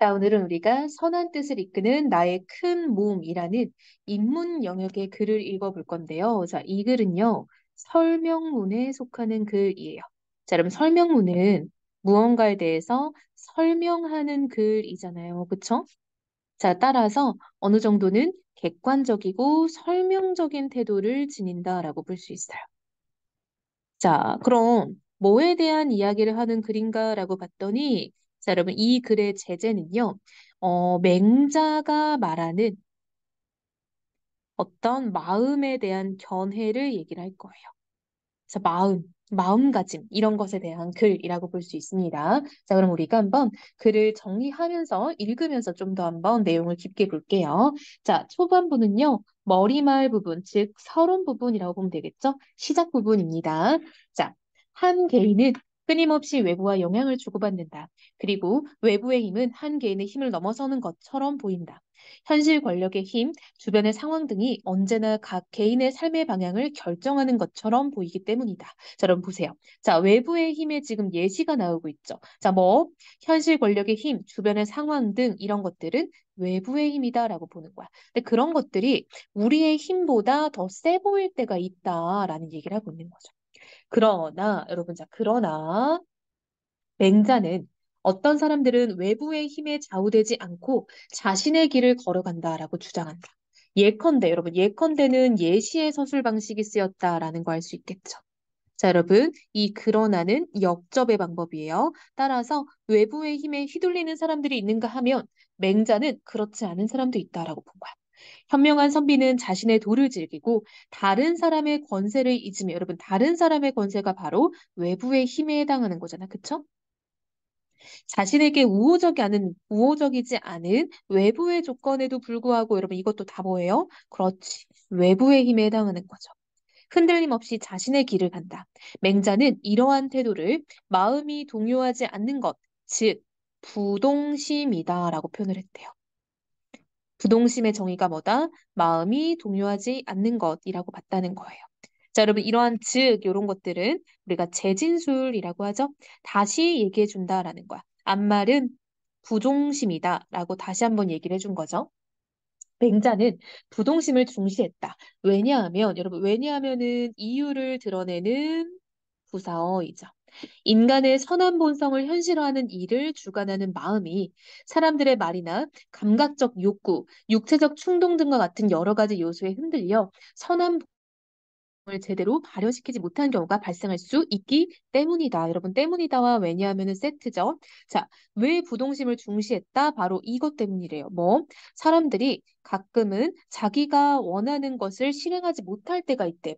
자, 오늘은 우리가 선한 뜻을 이끄는 나의 큰 몸이라는 인문 영역의 글을 읽어볼 건데요. 자, 이 글은요, 설명문에 속하는 글이에요. 자, 여러분, 설명문은 무언가에 대해서 설명하는 글이잖아요. 그쵸? 자, 따라서 어느 정도는 객관적이고 설명적인 태도를 지닌다라고 볼 수 있어요. 자, 그럼 뭐에 대한 이야기를 하는 글인가라고 봤더니, 자, 여러분, 이 글의 제재는요, 맹자가 말하는 어떤 마음에 대한 견해를 얘기를 할 거예요. 그래서 마음가짐, 이런 것에 대한 글이라고 볼 수 있습니다. 자, 그럼 우리가 한번 글을 정리하면서 읽으면서 좀 더 한번 내용을 깊게 볼게요. 자, 초반부는요, 머리말 부분, 즉, 서론 부분이라고 보면 되겠죠? 시작 부분입니다. 자, 한 개인은 끊임없이 외부와 영향을 주고받는다. 그리고 외부의 힘은 한 개인의 힘을 넘어서는 것처럼 보인다. 현실 권력의 힘, 주변의 상황 등이 언제나 각 개인의 삶의 방향을 결정하는 것처럼 보이기 때문이다. 자, 여러분 보세요. 자, 외부의 힘에 지금 예시가 나오고 있죠. 자, 현실 권력의 힘, 주변의 상황 등 이런 것들은 외부의 힘이다라고 보는 거야. 근데 그런 것들이 우리의 힘보다 더 세 보일 때가 있다라는 얘기를 하고 있는 거죠. 그러나, 여러분, 자, 그러나 맹자는 어떤 사람들은 외부의 힘에 좌우되지 않고 자신의 길을 걸어간다라고 주장한다. 예컨대, 여러분, 예컨대는 예시의 서술 방식이 쓰였다라는 거 알 수 있겠죠. 자, 여러분, 이 그러나는 역접의 방법이에요. 따라서 외부의 힘에 휘둘리는 사람들이 있는가 하면 맹자는 그렇지 않은 사람도 있다라고 본 거야. 현명한 선비는 자신의 도를 즐기고 다른 사람의 권세를 잊으며 여러분, 다른 사람의 권세가 바로 외부의 힘에 해당하는 거잖아. 그쵸? 자신에게 우호적이지 않은 외부의 조건에도 불구하고 여러분 이것도 다 뭐예요? 그렇지. 외부의 힘에 해당하는 거죠. 흔들림 없이 자신의 길을 간다. 맹자는 이러한 태도를 마음이 동요하지 않는 것, 즉 부동심이다라고 표현을 했대요. 부동심의 정의가 뭐다? 마음이 동요하지 않는 것이라고 봤다는 거예요. 자, 여러분, 이러한 즉, 이런 것들은 우리가 재진술이라고 하죠. 다시 얘기해 준다라는 거야. 앞말은 부동심이다라고 다시 한번 얘기를 해준 거죠. 맹자는 부동심을 중시했다. 왜냐하면, 여러분, 왜냐하면은 이유를 드러내는 부사어이죠. 인간의 선한 본성을 현실화하는 일을 주관하는 마음이 사람들의 말이나 감각적 욕구, 육체적 충동 등과 같은 여러 가지 요소에 흔들려 선한 을 제대로 발현시키지 못한 경우가 발생할 수 있기 때문이다. 여러분, 때문이다와 왜냐하면은 세트죠. 자, 왜 부동심을 중시했다? 바로 이것 때문이래요. 사람들이 가끔은 자기가 원하는 것을 실행하지 못할 때가 있대.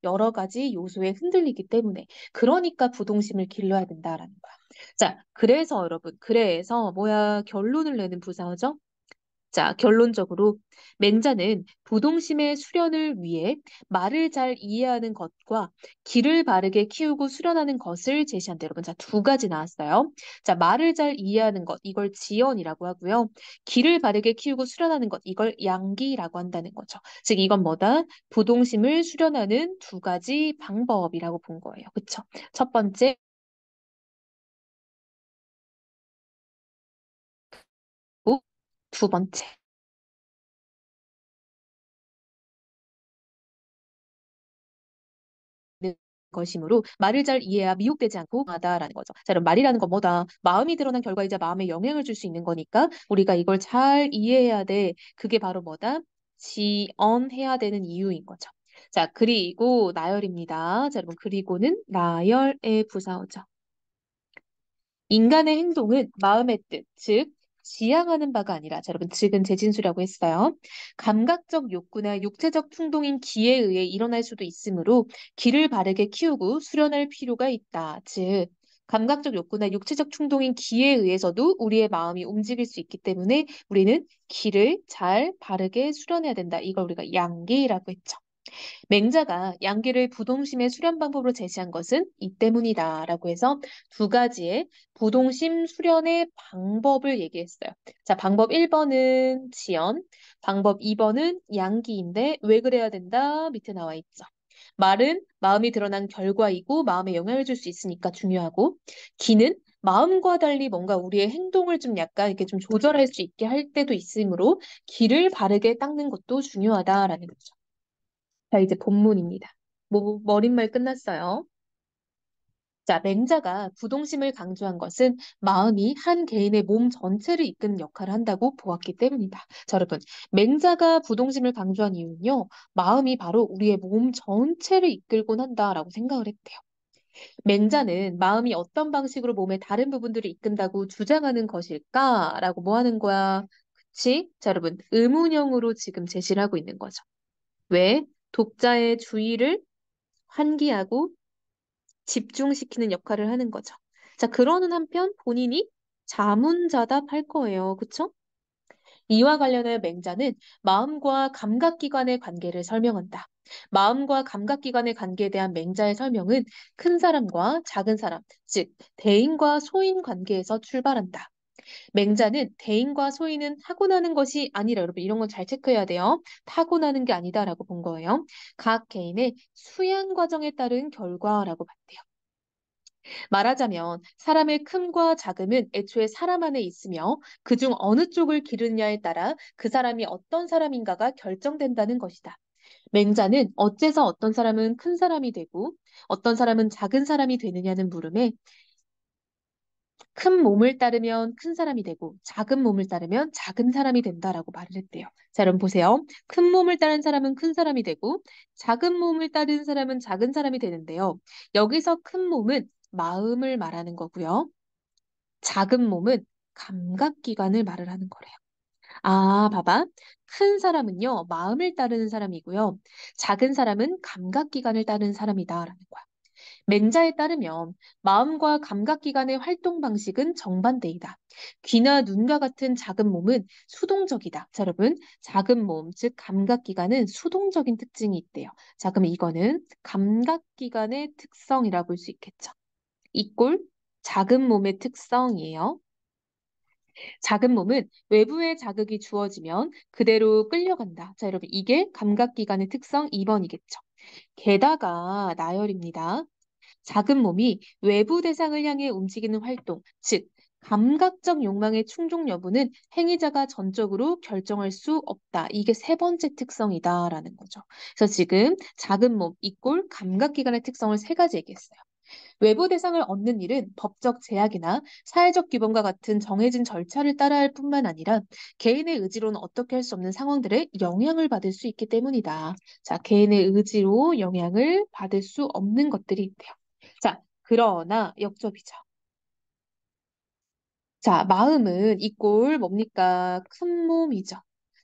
여러 가지 요소에 흔들리기 때문에. 그러니까 부동심을 길러야 된다라는 거야. 자, 그래서 여러분, 그래서 결론을 내는 부사어죠? 자, 결론적으로 맹자는 부동심의 수련을 위해 말을 잘 이해하는 것과 길을 바르게 키우고 수련하는 것을 제시한다. 여러분, 자, 두 가지 나왔어요. 자, 말을 잘 이해하는 것, 이걸 지연이라고 하고요. 길을 바르게 키우고 수련하는 것, 이걸 양기라고 한다는 거죠. 즉, 이건 뭐다? 부동심을 수련하는 두 가지 방법이라고 본 거예요. 그쵸? 첫 번째, 두 번째. 것이므로 말을 잘 이해해야 미혹되지 않고 하다라는 거죠. 자, 그럼 말이라는 건 뭐다? 마음이 드러난 결과이자 마음에 영향을 줄 수 있는 거니까 우리가 이걸 잘 이해해야 돼. 그게 바로 뭐다? 지언해야 되는 이유인 거죠. 자, 그리고 나열입니다. 자, 여러분, 그리고는 나열의 부사어죠. 인간의 행동은 마음의 뜻, 즉 지향하는 바가 아니라, 자, 여러분, 즉은 재진수라고 했어요. 감각적 욕구나 육체적 충동인 기에 의해 일어날 수도 있으므로 기를 바르게 키우고 수련할 필요가 있다. 즉, 감각적 욕구나 육체적 충동인 기에 의해서도 우리의 마음이 움직일 수 있기 때문에 우리는 기를 잘 바르게 수련해야 된다. 이걸 우리가 양기라고 했죠. 맹자가 양기를 부동심의 수련 방법으로 제시한 것은 이 때문이다라고 해서 두 가지의 부동심 수련의 방법을 얘기했어요. 자, 방법 1번은 지연, 방법 2번은 양기인데 왜 그래야 된다? 밑에 나와 있죠. 말은 마음이 드러난 결과이고 마음에 영향을 줄 수 있으니까 중요하고 기는 마음과 달리 뭔가 우리의 행동을 좀 약간 이렇게 좀 조절할 수 있게 할 때도 있으므로 길을 바르게 닦는 것도 중요하다라는 거죠. 자, 이제 본문입니다. 머릿말 끝났어요. 자, 맹자가 부동심을 강조한 것은 마음이 한 개인의 몸 전체를 이끄는 역할을 한다고 보았기 때문이다. 자, 여러분, 맹자가 부동심을 강조한 이유는요, 마음이 바로 우리의 몸 전체를 이끌곤 한다라고 생각을 했대요. 맹자는 마음이 어떤 방식으로 몸의 다른 부분들을 이끈다고 주장하는 것일까라고 뭐 하는 거야? 그치? 자, 여러분, 의문형으로 지금 제시를 하고 있는 거죠. 왜? 독자의 주의를 환기하고 집중시키는 역할을 하는 거죠. 자, 그러는 한편 본인이 자문자답할 거예요. 그쵸? 이와 관련하여 맹자는 마음과 감각기관의 관계를 설명한다. 마음과 감각기관의 관계에 대한 맹자의 설명은 큰 사람과 작은 사람, 즉 대인과 소인 관계에서 출발한다. 맹자는 대인과 소인은 타고나는 것이 아니라 여러분 이런 건 잘 체크해야 돼요. 타고나는 게 아니다라고 본 거예요. 각 개인의 수양 과정에 따른 결과라고 봤대요. 말하자면 사람의 큼과 작음은 애초에 사람 안에 있으며 그중 어느 쪽을 기르느냐에 따라 그 사람이 어떤 사람인가가 결정된다는 것이다. 맹자는 어째서 어떤 사람은 큰 사람이 되고 어떤 사람은 작은 사람이 되느냐는 물음에 큰 몸을 따르면 큰 사람이 되고 작은 몸을 따르면 작은 사람이 된다라고 말을 했대요. 자, 여러분 보세요. 큰 몸을 따른 사람은 큰 사람이 되고 작은 몸을 따른 사람은 작은 사람이 되는데요. 여기서 큰 몸은 마음을 말하는 거고요. 작은 몸은 감각기관을 말을 하는 거래요. 아, 봐봐. 큰 사람은요, 마음을 따르는 사람이고요. 작은 사람은 감각기관을 따르는 사람이다라는 거야. 맹자에 따르면 마음과 감각기관의 활동 방식은 정반대이다. 귀나 눈과 같은 작은 몸은 수동적이다. 자, 여러분, 작은 몸, 즉 감각기관은 수동적인 특징이 있대요. 자, 그럼 이거는 감각기관의 특성이라고 볼 수 있겠죠. 이꼴 작은 몸의 특성이에요. 작은 몸은 외부의 자극이 주어지면 그대로 끌려간다. 자, 여러분, 이게 감각기관의 특성 2번이겠죠. 게다가 나열입니다. 작은 몸이 외부 대상을 향해 움직이는 활동, 즉, 감각적 욕망의 충족 여부는 행위자가 전적으로 결정할 수 없다. 이게 세 번째 특성이다라는 거죠. 그래서 지금 작은 몸, 이꼴 감각기관의 특성을 세 가지 얘기했어요. 외부 대상을 얻는 일은 법적 제약이나 사회적 규범과 같은 정해진 절차를 따라할 뿐만 아니라 개인의 의지로는 어떻게 할 수 없는 상황들에 영향을 받을 수 있기 때문이다. 자, 개인의 의지로 영향을 받을 수 없는 것들이 있대요. 자, 그러나 역접이죠. 자, 마음은 이꼴 뭡니까? 큰 몸이죠.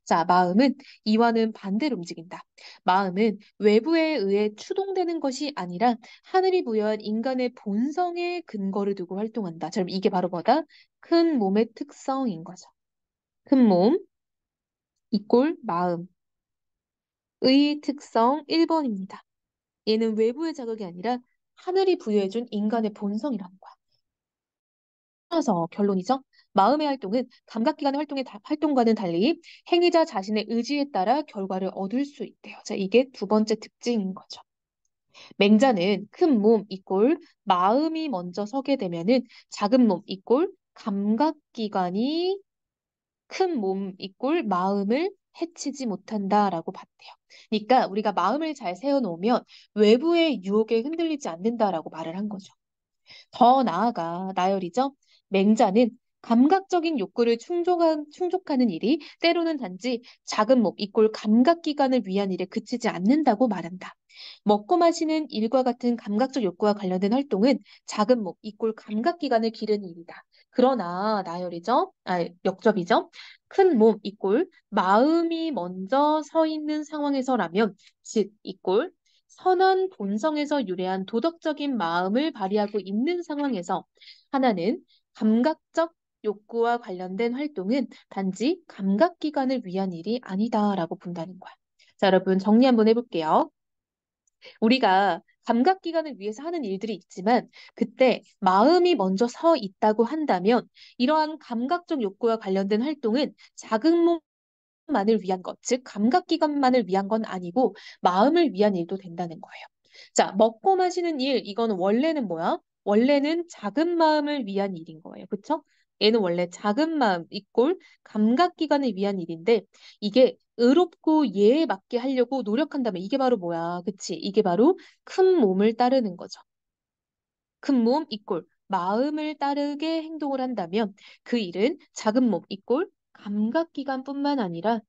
자, 마음은 이와는 반대로 움직인다. 마음은 외부에 의해 추동되는 것이 아니라 하늘이 부여한 인간의 본성에 근거를 두고 활동한다. 자, 그럼 이게 바로 뭐다? 큰 몸의 특성인 거죠. 큰 몸, 이꼴 마음의 특성 1번입니다. 얘는 외부의 자극이 아니라 하늘이 부여해준 인간의 본성이라는 거야. 따라서 결론이죠. 마음의 활동은 감각기관의 활동과는 달리 행위자 자신의 의지에 따라 결과를 얻을 수 있대요. 자, 이게 두 번째 특징인 거죠. 맹자는 큰 몸 이꼴 마음이 먼저 서게 되면은 작은 몸 이꼴 감각기관이 큰 몸 이꼴 마음을 해치지 못한다라고 봤대요. 그러니까 우리가 마음을 잘 세워놓으면 외부의 유혹에 흔들리지 않는다라고 말을 한 거죠. 더 나아가 나열이죠. 맹자는 감각적인 욕구를 충족하는 일이 때로는 단지 작은 몸, 이꼴 감각기관을 위한 일에 그치지 않는다고 말한다. 먹고 마시는 일과 같은 감각적 욕구와 관련된 활동은 작은 몸, 이꼴 감각기관을 기르는 일이다. 그러나 나열이죠. 역접이죠. 큰 몸, 이꼴 마음이 먼저 서 있는 상황에서라면 즉, 이꼴 선한 본성에서 유래한 도덕적인 마음을 발휘하고 있는 상황에서 하나는 감각적 욕구와 관련된 활동은 단지 감각기관을 위한 일이 아니다라고 본다는 거야. 자, 여러분 정리 한번 해볼게요. 우리가 감각기관을 위해서 하는 일들이 있지만 그때 마음이 먼저 서 있다고 한다면 이러한 감각적 욕구와 관련된 활동은 작은 몸만을 위한 것, 즉 감각기관만을 위한 건 아니고 마음을 위한 일도 된다는 거예요. 자, 먹고 마시는 일, 이거는 원래는 뭐야? 원래는 작은 마음을 위한 일인 거예요. 그쵸? 얘는 원래 작은 마음 이꼴 감각기관을 위한 일인데 이게 의롭고 예에 맞게 하려고 노력한다면 이게 바로 뭐야? 그치? 이게 바로 큰 몸을 따르는 거죠. 큰 몸 이꼴 마음을 따르게 행동을 한다면 그 일은 작은 몸 이꼴 감각기관뿐만 아니라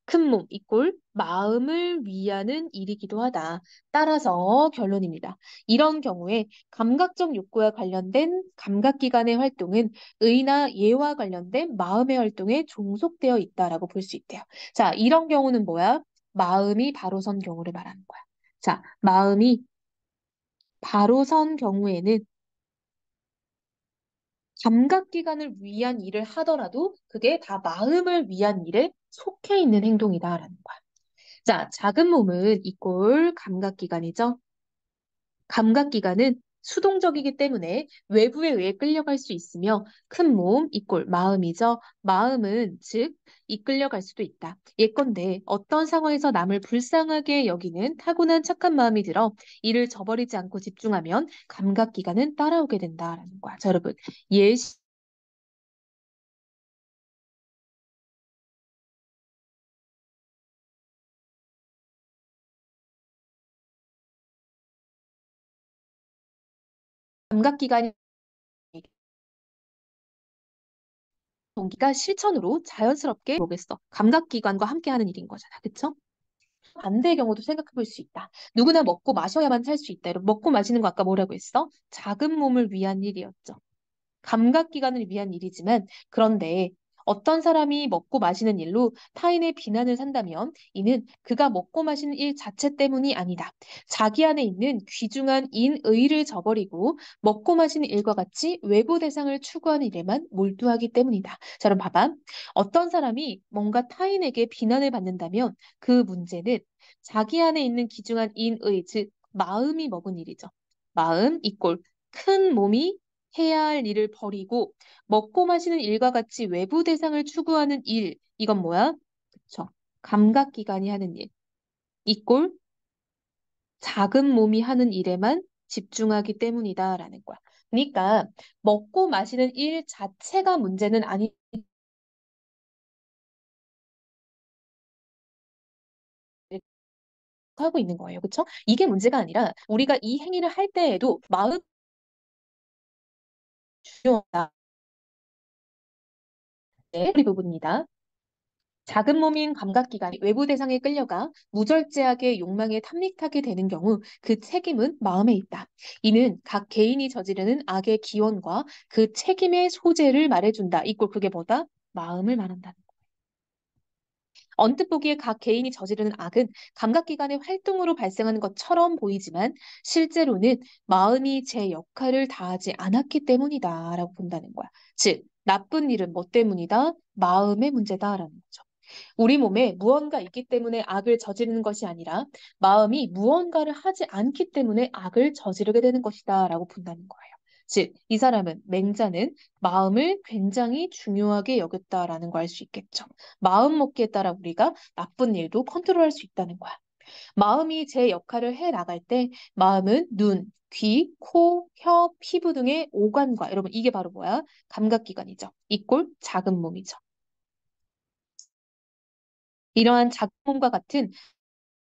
큰 몸 이꼴 마음을 위하는 일이기도 하다. 따라서 결론입니다. 이런 경우에 감각적 욕구와 관련된 감각기관의 활동은 의나 예와 관련된 마음의 활동에 종속되어 있다라고 볼 수 있대요. 자, 이런 경우는 뭐야? 마음이 바로 선 경우를 말하는 거야. 자, 마음이 바로 선 경우에는 감각기관을 위한 일을 하더라도 그게 다 마음을 위한 일에 속해 있는 행동이다라는 거야. 자, 작은 몸은 이꼴 감각기관이죠. 감각기관은 수동적이기 때문에 외부에 의해 끌려갈 수 있으며 큰 몸 이꼴 마음이죠. 마음은 즉 이끌려갈 수도 있다. 예컨대 어떤 상황에서 남을 불쌍하게 여기는 타고난 착한 마음이 들어 이를 저버리지 않고 집중하면 감각기관은 따라오게 된다라는 거야. 자, 여러분 예시 감각기관이 동기가 실천으로 자연스럽게 오겠어. 감각기관과 함께하는 일인 거잖아. 그쵸? 반대의 경우도 생각해 볼 수 있다. 누구나 먹고 마셔야만 살 수 있다. 여러분, 먹고 마시는 거 아까 뭐라고 했어? 작은 몸을 위한 일이었죠. 감각기관을 위한 일이지만 그런데 어떤 사람이 먹고 마시는 일로 타인의 비난을 산다면 이는 그가 먹고 마시는 일 자체 때문이 아니다. 자기 안에 있는 귀중한 인의를 저버리고 먹고 마시는 일과 같이 외부 대상을 추구하는 일에만 몰두하기 때문이다. 자, 그럼 봐봐. 어떤 사람이 뭔가 타인에게 비난을 받는다면 그 문제는 자기 안에 있는 귀중한 인의, 즉 마음이 먹은 일이죠. 마음 이꼴 큰 몸이 해야 할 일을 버리고 먹고 마시는 일과 같이 외부 대상을 추구하는 일. 이건 뭐야? 그쵸. 감각기관이 하는 일. 이꼴 작은 몸이 하는 일에만 집중하기 때문이다라는 거야. 그러니까 먹고 마시는 일 자체가 문제는 아니 하고 있는 거예요. 그쵸? 이게 문제가 아니라 우리가 이 행위를 할 때에도 마음이 중요하다. 네, 이 부분입니다. 작은 몸인 감각기관이 외부 대상에 끌려가 무절제하게 욕망에 탐닉하게 되는 경우 그 책임은 마음에 있다. 이는 각 개인이 저지르는 악의 기원과 그 책임의 소재를 말해준다. 이꼴 그게 뭐다? 마음을 말한다. 언뜻 보기에 각 개인이 저지르는 악은 감각기관의 활동으로 발생하는 것처럼 보이지만 실제로는 마음이 제 역할을 다하지 않았기 때문이다라고 본다는 거야. 즉, 나쁜 일은 뭐 때문이다? 마음의 문제다라는 거죠. 우리 몸에 무언가 있기 때문에 악을 저지르는 것이 아니라 마음이 무언가를 하지 않기 때문에 악을 저지르게 되는 것이다라고 본다는 거예요. 즉, 이 사람은 맹자는 마음을 굉장히 중요하게 여겼다라는 걸 알 수 있겠죠. 마음 먹기에 따라 우리가 나쁜 일도 컨트롤할 수 있다는 거야. 마음이 제 역할을 해 나갈 때 마음은 눈, 귀, 코, 혀, 피부 등의 오감과 여러분 이게 바로 뭐야? 감각기관이죠. 이꼴 작은 몸이죠. 이러한 작은 몸과 같은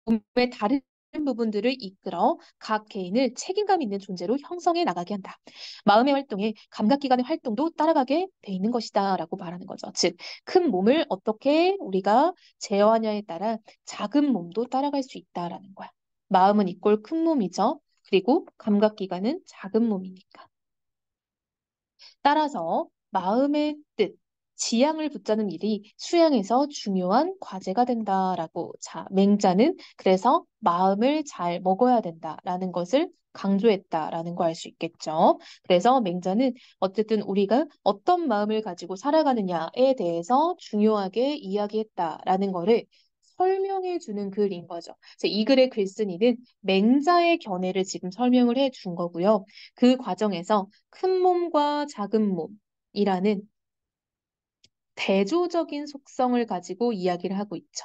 몸의 다른 부분들을 이끌어 각 개인을 책임감 있는 존재로 형성해 나가게 한다. 마음의 활동에 감각기관의 활동도 따라가게 돼 있는 것이다라고 말하는 거죠. 즉, 큰 몸을 어떻게 우리가 제어하냐에 따라 작은 몸도 따라갈 수 있다라는 거야. 마음은 이꼴 큰 몸이죠. 그리고 감각기관은 작은 몸이니까. 따라서 마음의 뜻, 지향을 붙잡는 일이 수양에서 중요한 과제가 된다라고. 자, 맹자는 그래서 마음을 잘 먹어야 된다라는 것을 강조했다라는 거 알 수 있겠죠. 그래서 맹자는 어쨌든 우리가 어떤 마음을 가지고 살아가느냐에 대해서 중요하게 이야기했다라는 거를 설명해 주는 글인 거죠. 그래서 이 글의 글쓴이는 맹자의 견해를 지금 설명을 해 준 거고요. 그 과정에서 큰 몸과 작은 몸이라는 대조적인 속성을 가지고 이야기를 하고 있죠.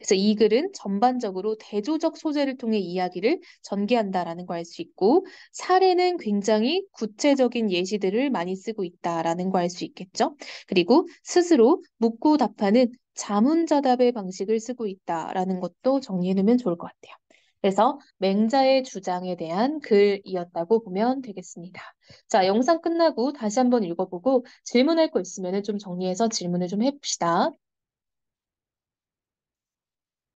그래서 이 글은 전반적으로 대조적 소재를 통해 이야기를 전개한다라는 걸 알 수 있고, 사례는 굉장히 구체적인 예시들을 많이 쓰고 있다라는 걸 알 수 있겠죠. 그리고 스스로 묻고 답하는 자문자답의 방식을 쓰고 있다라는 것도 정리해두면 좋을 것 같아요. 그래서 맹자의 주장에 대한 글이었다고 보면 되겠습니다. 자, 영상 끝나고 다시 한번 읽어보고 질문할 거 있으면 좀 정리해서 질문을 좀 해봅시다.